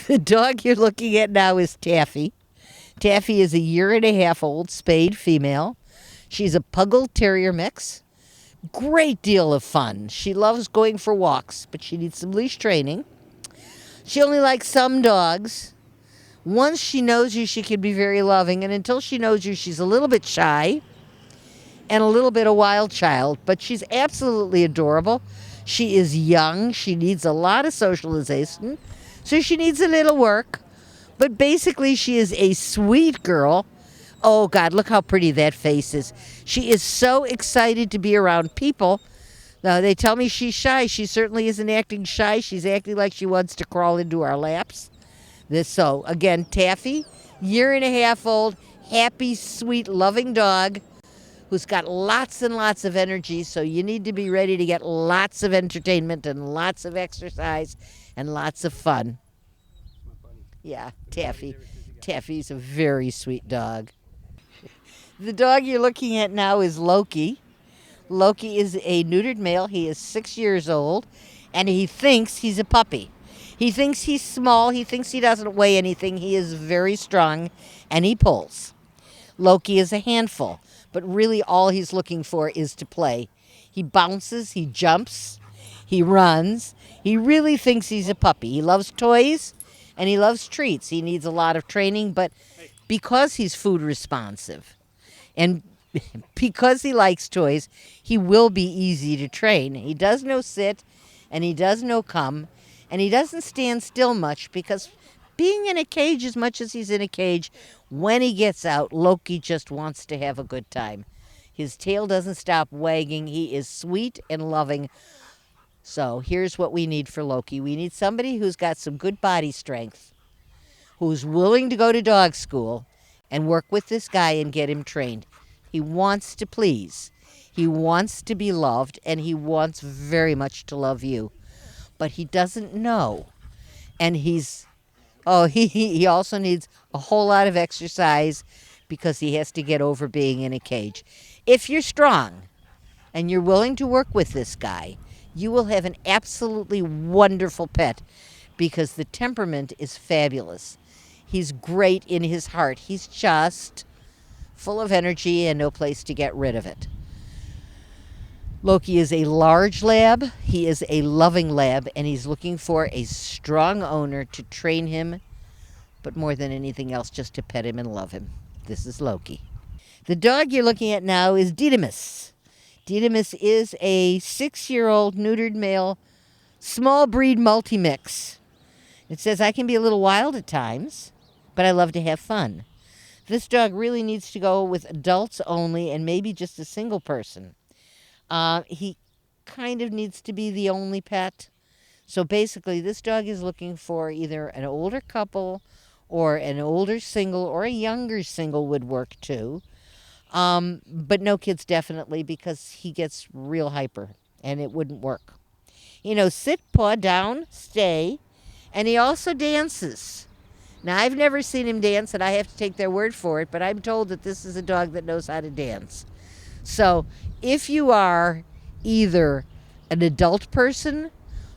The dog you're looking at now is Taffy. Taffy is a 1.5 years old spayed female. She's a Puggle Terrier mix. Great deal of fun. She loves going for walks, but she needs some leash training. She only likes some dogs. Once she knows you, she can be very loving, and until she knows you, she's a little bit shy and a little bit a wild child, but she's absolutely adorable. She is young. She needs a lot of socialization, so she needs a little work. But basically, she is a sweet girl. Oh, God, look how pretty that face is. She is so excited to be around people. Now, they tell me she's shy. She certainly isn't acting shy. She's acting like she wants to crawl into our laps. So, again, Taffy, 1.5 years old, happy, sweet, loving dog who's got lots and lots of energy. So you need to be ready to get lots of entertainment and lots of exercise and lots of fun. Yeah, Taffy. Taffy's a very sweet dog. The dog you're looking at now is Loki. Loki is a neutered male. He is 6 years old, and he thinks he's a puppy. He thinks he's small. He thinks he doesn't weigh anything. He is very strong, and he pulls. Loki is a handful, but really all he's looking for is to play. He bounces, he jumps, he runs. He really thinks he's a puppy. He loves toys, and he loves treats. He needs a lot of training, but because he's food responsive and because he likes toys, he will be easy to train. He does know sit, and he does know come, and he doesn't stand still much because being in a cage as much as he's in a cage, when he gets out, Loki just wants to have a good time. His tail doesn't stop wagging. He is sweet and loving. So here's what we need for Loki. We need somebody who's got some good body strength, who's willing to go to dog school and work with this guy and get him trained. He wants to please. He wants to be loved, and he wants very much to love you. But he doesn't know. And he also needs a whole lot of exercise because he has to get over being in a cage. If you're strong and you're willing to work with this guy, you will have an absolutely wonderful pet because the temperament is fabulous. He's great in his heart. He's just full of energy and no place to get rid of it. Loki is a large lab. He is a loving lab, and he's looking for a strong owner to train him, but more than anything else, just to pet him and love him. This is Loki. The dog you're looking at now is Dee Dumas. Dee Dumas is a 6-year-old neutered male, small breed multi-mix. It says, I can be a little wild at times, but I love to have fun. This dog really needs to go with adults only and maybe just a single person. He kind of needs to be the only pet. So basically, this dog is looking for either an older couple or an older single, or a younger single would work too. But no kids definitely, because he gets real hyper and it wouldn't work. Sit, paw down, stay. And he also dances. Now, I've never seen him dance, and I have to take their word for it, but I'm told that this is a dog that knows how to dance. So if you are either an adult person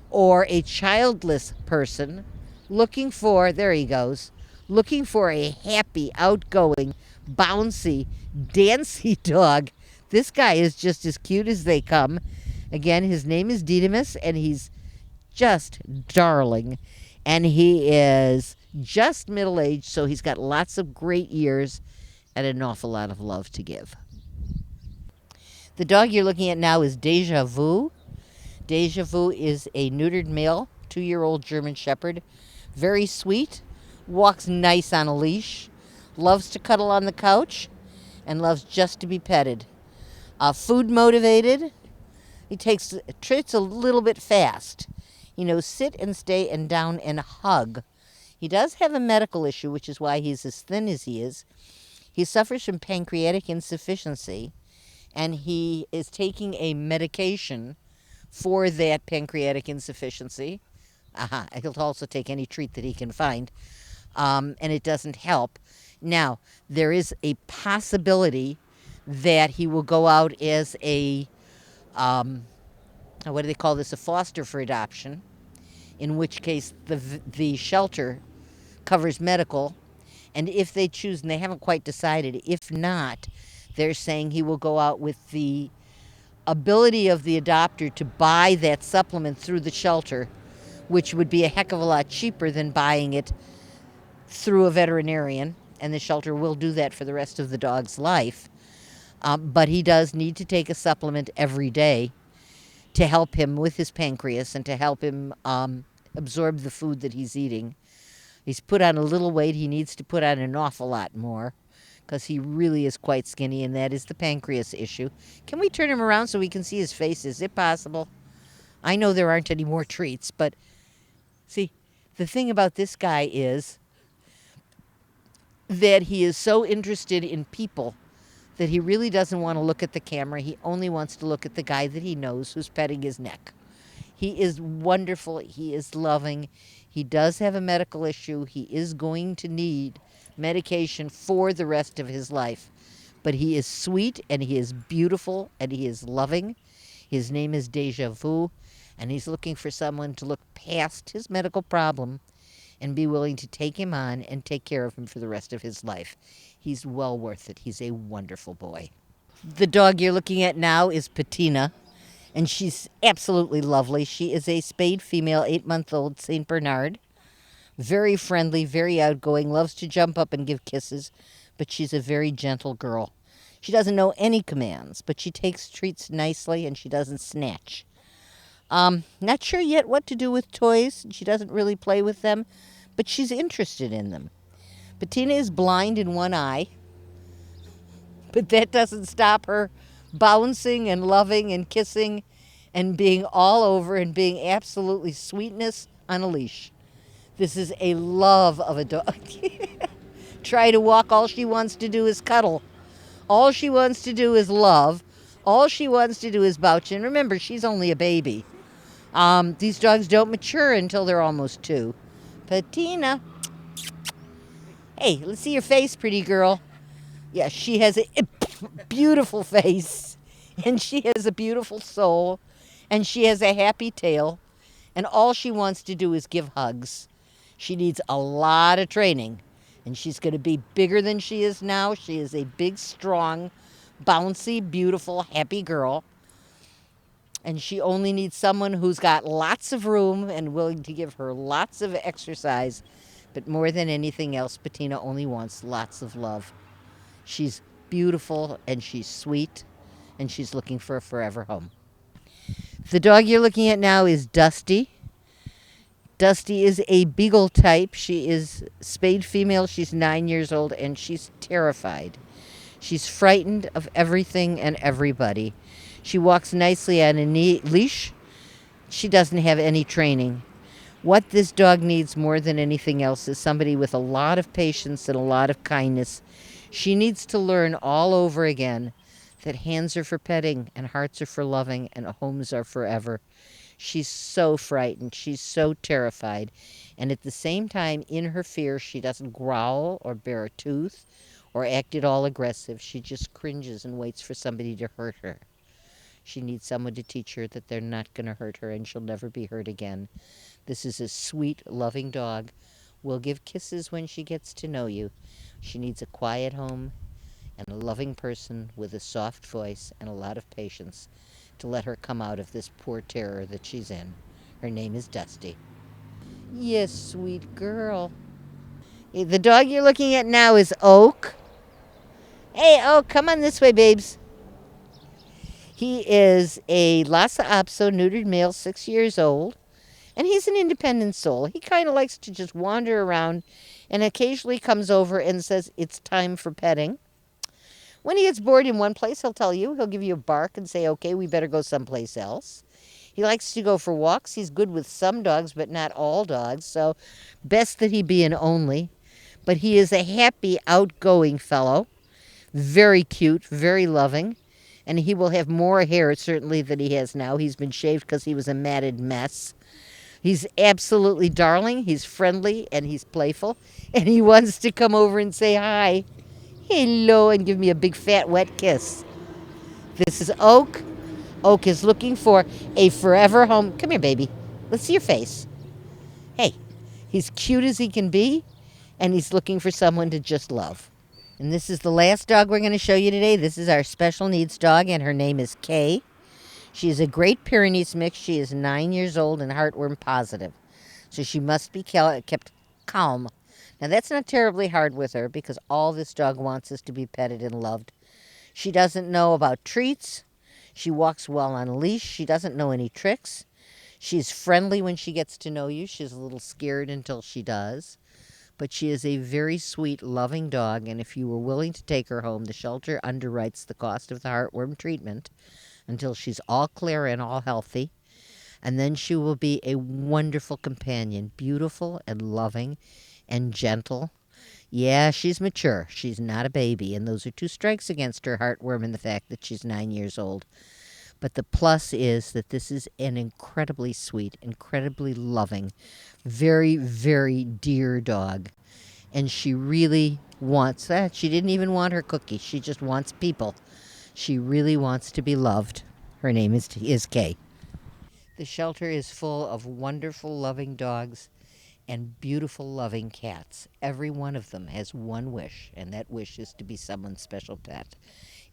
or a childless person looking for, there he goes, looking for a happy, outgoing, bouncy, dancy dog, this guy is just as cute as they come. Again, his name is Dee Dumas, and he's just darling. And he is just middle-aged, so he's got lots of great years and an awful lot of love to give. The dog you're looking at now is Deja Vu. Deja Vu is a neutered male, 2-year-old German Shepherd. Very sweet, walks nice on a leash, loves to cuddle on the couch, and loves just to be petted. Food motivated. He takes treats a little bit fast. Sit and stay and down and hug. He does have a medical issue, which is why he's as thin as he is. He suffers from pancreatic insufficiency, and he is taking a medication for that pancreatic insufficiency. He'll also take any treat that he can find, and it doesn't help. Now, there is a possibility that he will go out as a, what do they call this, a foster for adoption, in which case the shelter covers medical. And if they choose, and they haven't quite decided, if not, they're saying he will go out with the ability of the adopter to buy that supplement through the shelter, which would be a heck of a lot cheaper than buying it through a veterinarian. And the shelter will do that for the rest of the dog's life. But he does need to take a supplement every day to help him with his pancreas and to help him absorb the food that he's eating. He's put on a little weight. He needs to put on an awful lot more because he really is quite skinny, and that is the pancreas issue. Can we turn him around so we can see his face? Is it possible? I know there aren't any more treats, but see, the thing about this guy is that he is so interested in people that he really doesn't want to look at the camera. He only wants to look at the guy that he knows who's petting his neck. He is wonderful. He is loving. He does have a medical issue. He is going to need medication for the rest of his life. But he is sweet, and he is beautiful, and he is loving. His name is Deja Vu, and he's looking for someone to look past his medical problem and be willing to take him on and take care of him for the rest of his life. He's well worth it. He's a wonderful boy. The dog you're looking at now is Patina, and she's absolutely lovely. She is a spayed female, 8-month-old St. Bernard. Very friendly, very outgoing, loves to jump up and give kisses, but she's a very gentle girl. She doesn't know any commands, but she takes treats nicely and she doesn't snatch. Not sure yet what to do with toys. She doesn't really play with them, but she's interested in them. Patina is blind in one eye, but that doesn't stop her bouncing and loving and kissing and being all over and being absolutely sweetness on a leash. This is a love of a dog. Try to walk, all she wants to do is cuddle. All she wants to do is love. All she wants to do is vouch. And remember, she's only a baby. These dogs don't mature until they're almost 2. Patina. Hey, let's see your face, pretty girl. Yeah, she has a beautiful face. And she has a beautiful soul. And she has a happy tail. And all she wants to do is give hugs. She needs a lot of training. And she's going to be bigger than she is now. She is a big, strong, bouncy, beautiful, happy girl. And she only needs someone who's got lots of room and willing to give her lots of exercise. But more than anything else, Patina only wants lots of love. She's beautiful and she's sweet, and she's looking for a forever home. The dog you're looking at now is Dusty. Dusty is a beagle type. She is spayed female. She's 9 years old, and she's terrified. She's frightened of everything and everybody. She walks nicely on a leash. She doesn't have any training. What this dog needs more than anything else is somebody with a lot of patience and a lot of kindness. She needs to learn all over again that hands are for petting and hearts are for loving and homes are forever. She's so frightened. She's so terrified. And at the same time, in her fear, she doesn't growl or bare a tooth or act at all aggressive. She just cringes and waits for somebody to hurt her. She needs someone to teach her that they're not going to hurt her and she'll never be hurt again. This is a sweet, loving dog. Will give kisses when she gets to know you. She needs a quiet home and a loving person with a soft voice and a lot of patience to let her come out of this poor terror that she's in. Her name is Dusty. Yes, sweet girl. The dog you're looking at now is Oak. Hey, Oak, come on this way, babes. He is a Lhasa Apso neutered male, 6 years old, and he's an independent soul. He kind of likes to just wander around and occasionally comes over and says, it's time for petting. When he gets bored in one place, he'll tell you. He'll give you a bark and say, okay, we better go someplace else. He likes to go for walks. He's good with some dogs, but not all dogs, so best that he be an only. But he is a happy, outgoing fellow, very cute, very loving, and he will have more hair, certainly, than he has now. He's been shaved because he was a matted mess. He's absolutely darling. He's friendly, and he's playful, and he wants to come over and say hi. Hello, and give me a big, fat, wet kiss. This is Oak. Oak is looking for a forever home. Come here, baby. Let's see your face. Hey, he's cute as he can be. and he's looking for someone to just love. And this is the last dog we're going to show you today. This is our special needs dog, and her name is Kay. She's a Great Pyrenees mix. She is 9 years old and heartworm positive. So she must be kept calm. Now, that's not terribly hard with her because all this dog wants is to be petted and loved. She doesn't know about treats. She walks well on a leash. She doesn't know any tricks. She's friendly when she gets to know you. She's a little scared until she does. But she is a very sweet, loving dog, and if you were willing to take her home, the shelter underwrites the cost of the heartworm treatment until she's all clear and all healthy. And then she will be a wonderful companion, beautiful and loving and gentle. Yeah, she's mature. She's not a baby, and those are two strikes against her heartworm and the fact that she's 9 years old. But the plus is that this is an incredibly sweet, incredibly loving, very, very dear dog. And she really wants that. She didn't even want her cookie. She just wants people. She really wants to be loved. Her name is Kay. The shelter is full of wonderful, loving dogs and beautiful, loving cats. Every one of them has one wish, and that wish is to be someone's special pet.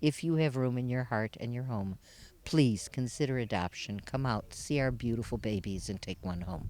If you have room in your heart and your home, please consider adoption. Come out, see our beautiful babies, and take one home.